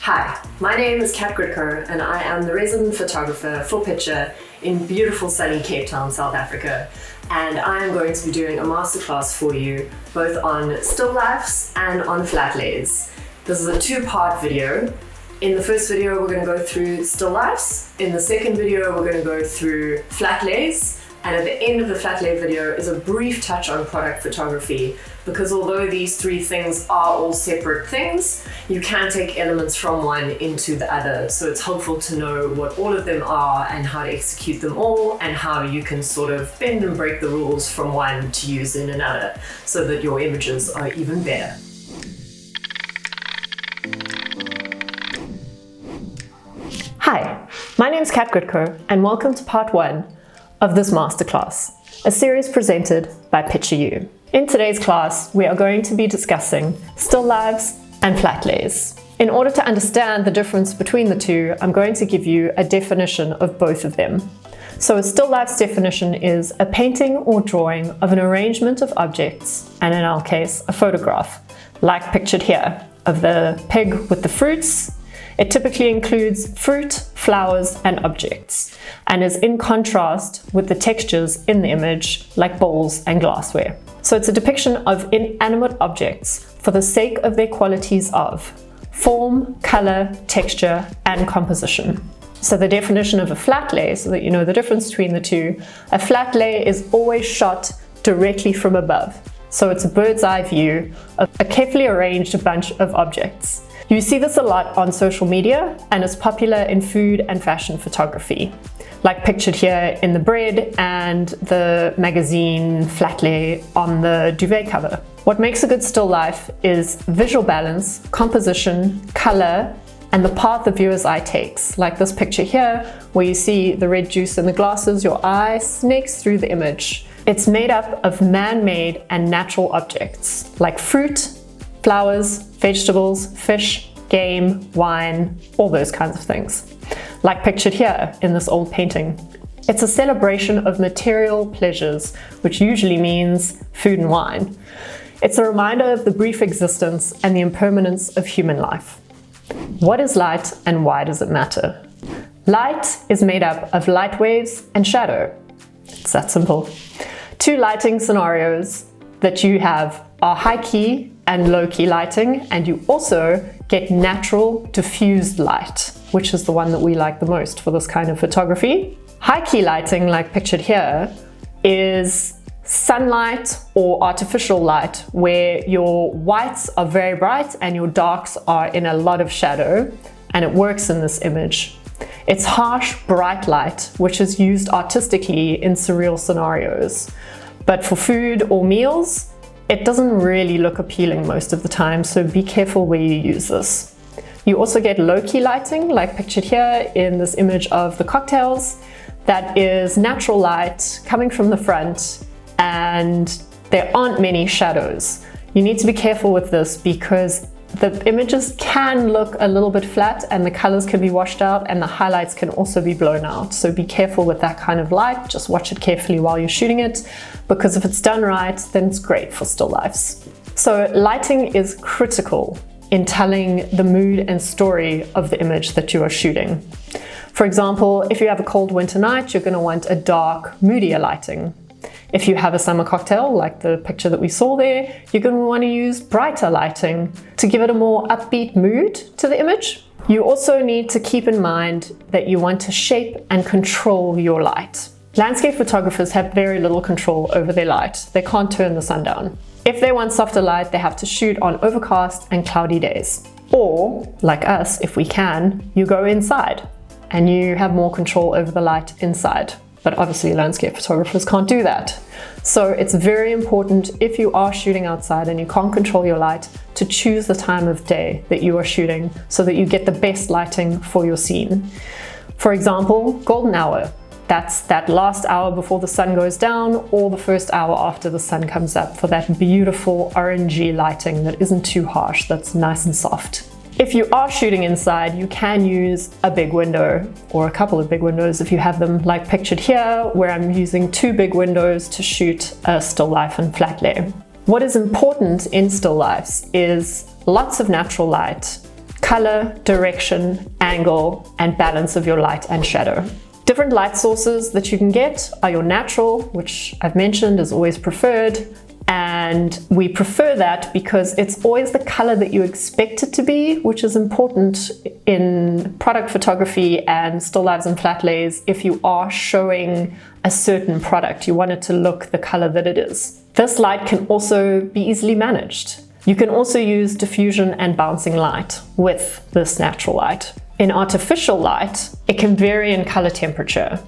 Hi, my name is Kat Grudko and I am the resident photographer for PICHA in beautiful sunny Cape Town, South Africa. And I am going to be doing a masterclass for you both on still lifes and on flat lays. This is a two-part video. In the first video we're going to go through still lifes. In the second video we're going to go through flat lays. And at the end of the flat lay video is a brief touch on product photography, because although these three things are all separate things, you can take elements from one into the other. So it's helpful to know what all of them are and how to execute them all, and how you can sort of bend and break the rules from one to use in another so that your images are even better. Hi, my name is Kat Grudko and welcome to part one of this masterclass, a series presented by PICHA. In today's class, we are going to be discussing still lives and flat lays. In order to understand the difference between the two, I'm going to give you a definition of both of them. So a still life's definition is a painting or drawing of an arrangement of objects, and in our case, a photograph, like pictured here, of the pig with the fruits. It typically includes fruit, flowers, and objects, and is in contrast with the textures in the image, like bowls and glassware. So it's a depiction of inanimate objects for the sake of their qualities of form, color, texture, and composition. So the definition of a flat lay, so that you know the difference between the two, a flat lay is always shot directly from above. So it's a bird's eye view of a carefully arranged bunch of objects. You see this a lot on social media and is popular in food and fashion photography, like pictured here in the bread and the magazine flat lay on the duvet cover. What makes a good still life is visual balance, composition, color, and the path the viewer's eye takes, like this picture here, where you see the red juice in the glasses, your eye snakes through the image. It's made up of man-made and natural objects, like fruit, flowers, vegetables, fish, game, wine, all those kinds of things, like pictured here in this old painting. It's a celebration of material pleasures, which usually means food and wine. It's a reminder of the brief existence and the impermanence of human life. What is light and why does it matter? Light is made up of light waves and shadow. It's that simple. Two lighting scenarios that you have are high key and low key lighting, and you also get natural diffused light, which is the one that we like the most for this kind of photography. High key lighting, like pictured here, is sunlight or artificial light where your whites are very bright and your darks are in a lot of shadow, and it works in this image. It's harsh, bright light, which is used artistically in surreal scenarios. But for food or meals, it doesn't really look appealing most of the time, so be careful where you use this. You also get low-key lighting, like pictured here in this image of the cocktails. That is natural light coming from the front, and there aren't many shadows. You need to be careful with this because the images can look a little bit flat and the colors can be washed out and the highlights can also be blown out. So be careful with that kind of light. Just watch it carefully while you're shooting it, because if it's done right, then it's great for still lifes. So lighting is critical in telling the mood and story of the image that you are shooting. For example, if you have a cold winter night, you're going to want a dark, moodier lighting. If you have a summer cocktail, like the picture that we saw there, you're going to want to use brighter lighting to give it a more upbeat mood to the image. You also need to keep in mind that you want to shape and control your light. Landscape photographers have very little control over their light. They can't turn the sun down. If they want softer light, they have to shoot on overcast and cloudy days. Or, like us, if we can, you go inside and you have more control over the light inside. But obviously landscape photographers can't do that. So it's very important, if you are shooting outside and you can't control your light, to choose the time of day that you are shooting so that you get the best lighting for your scene. For example, golden hour. That's that last hour before the sun goes down, or the first hour after the sun comes up, for that beautiful orangey lighting that isn't too harsh, that's nice and soft. If you are shooting inside, you can use a big window or a couple of big windows if you have them, like pictured here, where I'm using two big windows to shoot a still life and flat lay. What is important in still lifes is lots of natural light, color, direction, angle, and balance of your light and shadow. Different light sources that you can get are your natural, which I've mentioned is always preferred. And we prefer that because it's always the color that you expect it to be, which is important in product photography and still lifes and flat lays. If you are showing a certain product, you want it to look the color that it is. This light can also be easily managed. You can also use diffusion and bouncing light with this natural light. In artificial light, it can vary in color temperature,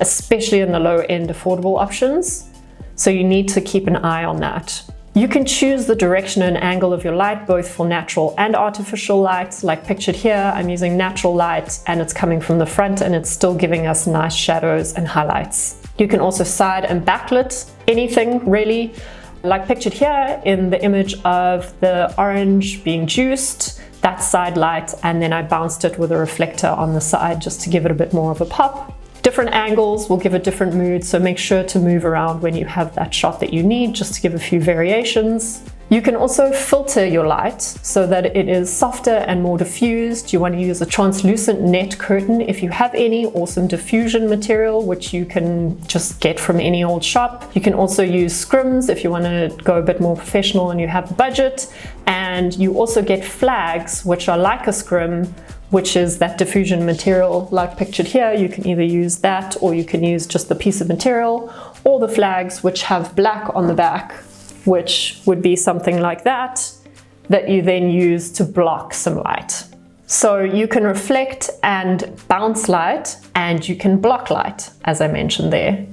especially in the low-end affordable options. So you need to keep an eye on that. You can choose the direction and angle of your light, both for natural and artificial light. Like pictured here, I'm using natural light and it's coming from the front and it's still giving us nice shadows and highlights. You can also side and backlit anything really. Like pictured here in the image of the orange being juiced, that's side light, and then I bounced it with a reflector on the side just to give it a bit more of a pop. Different angles will give a different mood, so make sure to move around when you have that shot that you need, just to give a few variations. You can also filter your light so that it is softer and more diffused. You want to use a translucent net curtain if you have any, or some diffusion material, which you can just get from any old shop. You can also use scrims if you want to go a bit more professional and you have the budget. And you also get flags, which are like a scrim, which is that diffusion material like pictured here. You can either use that or you can use just the piece of material, or the flags which have black on the back, which would be something like that you then use to block some light. So you can reflect and bounce light, and you can block light, as I mentioned there.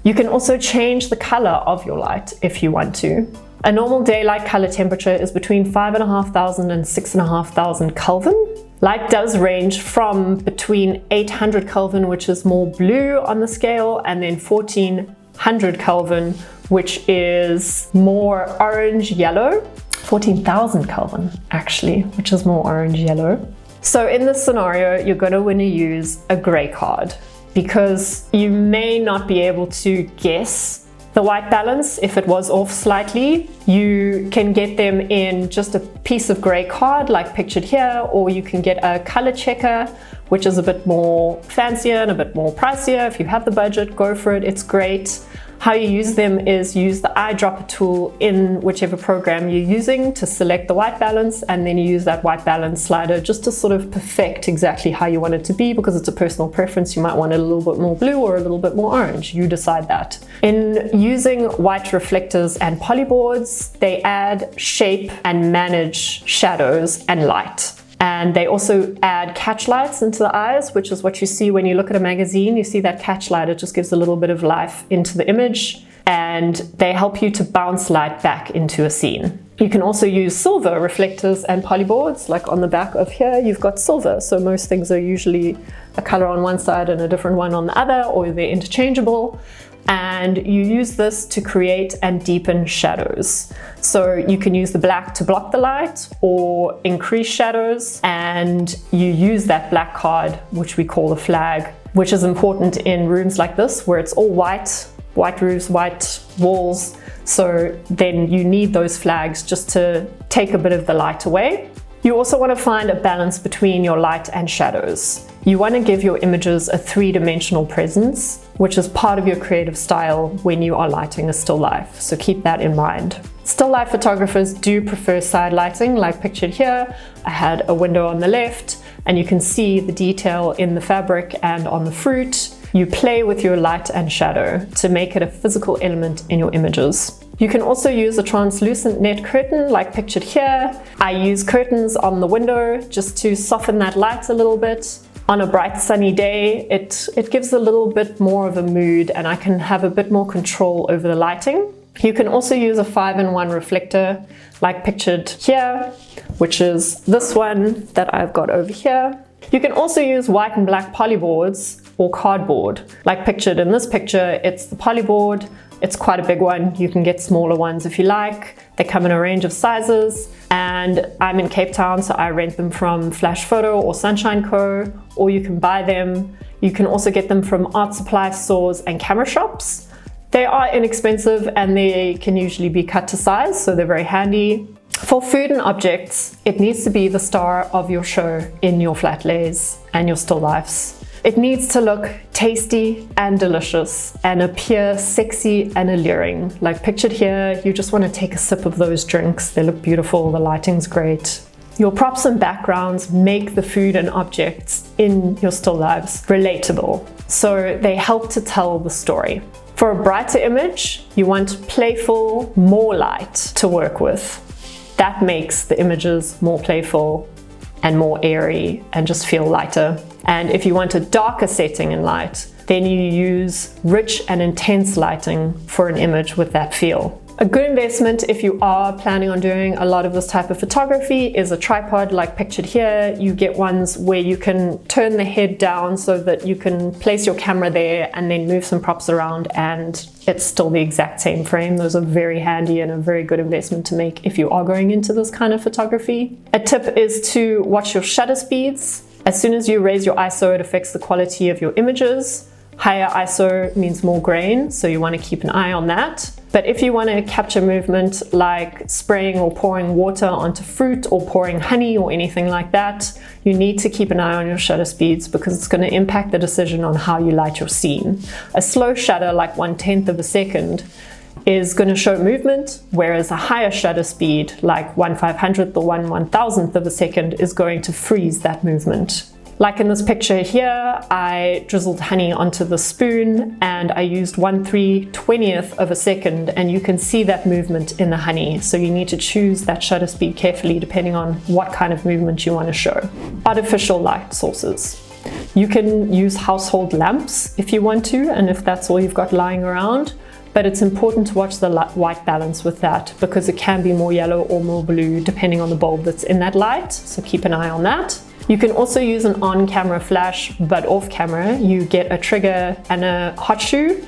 You can also change the color of your light if you want to. A normal daylight color temperature is between 5,500 and 6,500 Kelvin. Light does range from between 800 Kelvin, which is more blue on the scale, and then 1400 Kelvin, which is more orange yellow. 14,000 Kelvin actually, which is more orange yellow. So in this scenario, you're going to want to use a gray card, because you may not be able to guess the white balance. If it was off slightly, you can get them in just a piece of gray card like pictured here, or you can get a color checker, which is a bit more fancier and a bit more pricier. If you have the budget, go for it, it's great. How you use them is use the eyedropper tool in whichever program you're using to select the white balance, and then you use that white balance slider just to sort of perfect exactly how you want it to be, because it's a personal preference. You might want it a little bit more blue or a little bit more orange. You decide that. In using white reflectors and polyboards, they add shape and manage shadows and light. And they also add catch lights into the eyes, which is what you see when you look at a magazine. You see that catch light, it just gives a little bit of life into the image, and they help you to bounce light back into a scene. You can also use silver reflectors and polyboards, like on the back of here, you've got silver. So most things are usually a color on one side and a different one on the other, or they're interchangeable. And you use this to create and deepen shadows. So you can use the black to block the light or increase shadows, and you use that black card, which we call the flag, which is important in rooms like this where it's all white roofs, white walls. So then you need those flags just to take a bit of the light away. You also want to find a balance between your light and shadows. You want to give your images a three-dimensional presence, which is part of your creative style when you are lighting a still life. So keep that in mind. Still life photographers do prefer side lighting, like pictured here. I had a window on the left, and you can see the detail in the fabric and on the fruit. You play with your light and shadow to make it a physical element in your images. You can also use a translucent net curtain like pictured here. I use curtains on the window just to soften that light a little bit. On a bright sunny day, it gives a little bit more of a mood, and I can have a bit more control over the lighting. You can also use a 5-in-1 reflector like pictured here, which is this one that I've got over here. You can also use white and black polyboards or cardboard. Like pictured in this picture, it's the polyboard. It's quite a big one. You can get smaller ones if you like. They come in a range of sizes, and I'm in Cape Town, so I rent them from Flash Photo or Sunshine Co, or you can buy them. You can also get them from art supply stores and camera shops. They are inexpensive and they can usually be cut to size, so they're very handy. For food and objects, it needs to be the star of your show in your flat lays and your still lifes. It needs to look tasty and delicious and appear sexy and alluring. Like pictured here, you just want to take a sip of those drinks. They look beautiful, the lighting's great. Your props and backgrounds make the food and objects in your still lives relatable, so they help to tell the story. For a brighter image, you want playful, more light to work with. That makes the images more playful and more airy and just feel lighter. And if you want a darker setting in light, then you use rich and intense lighting for an image with that feel. A good investment if you are planning on doing a lot of this type of photography is a tripod like pictured here. You get ones where you can turn the head down so that you can place your camera there and then move some props around and it's still the exact same frame. Those are very handy and a very good investment to make if you are going into this kind of photography. A tip is to watch your shutter speeds. As soon as you raise your ISO, it affects the quality of your images. Higher ISO means more grain, so you want to keep an eye on that. But if you want to capture movement like spraying or pouring water onto fruit or pouring honey or anything like that, you need to keep an eye on your shutter speeds because it's going to impact the decision on how you light your scene. A slow shutter like 1/10 of a second is going to show movement, whereas a higher shutter speed like 1/500th or 1/1000th of a second is going to freeze that movement. Like in this picture here, I drizzled honey onto the spoon and I used 1/320th of a second, and you can see that movement in the honey. So you need to choose that shutter speed carefully depending on what kind of movement you want to show. Artificial light sources. You can use household lamps if you want to, and if that's all you've got lying around. But it's important to watch the white balance with that because it can be more yellow or more blue depending on the bulb that's in that light. So keep an eye on that. You can also use an on-camera flash, but off-camera you get a trigger and a hot shoe,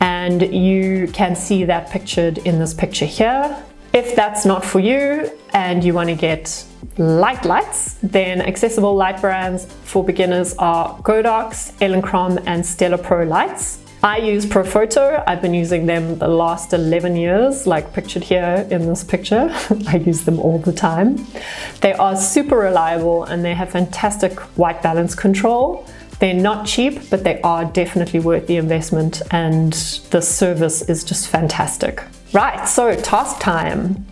and you can see that pictured in this picture here. If that's not for you and you want to get lights, then accessible light brands for beginners are Godox, Elinchrom and Stella Pro lights. I use Profoto. I've been using them the last 11 years, like pictured here in this picture. I use them all the time. They are super reliable and they have fantastic white balance control. They're not cheap, but they are definitely worth the investment, and the service is just fantastic. Right, so task time.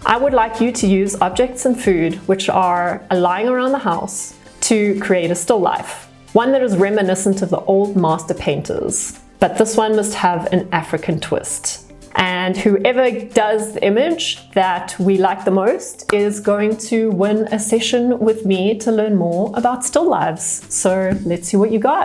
I would like you to use objects and food which are lying around the house to create a still life. One that is reminiscent of the old master painters, but this one must have an African twist. And whoever does the image that we like the most is going to win a session with me to learn more about still lives. So let's see what you got.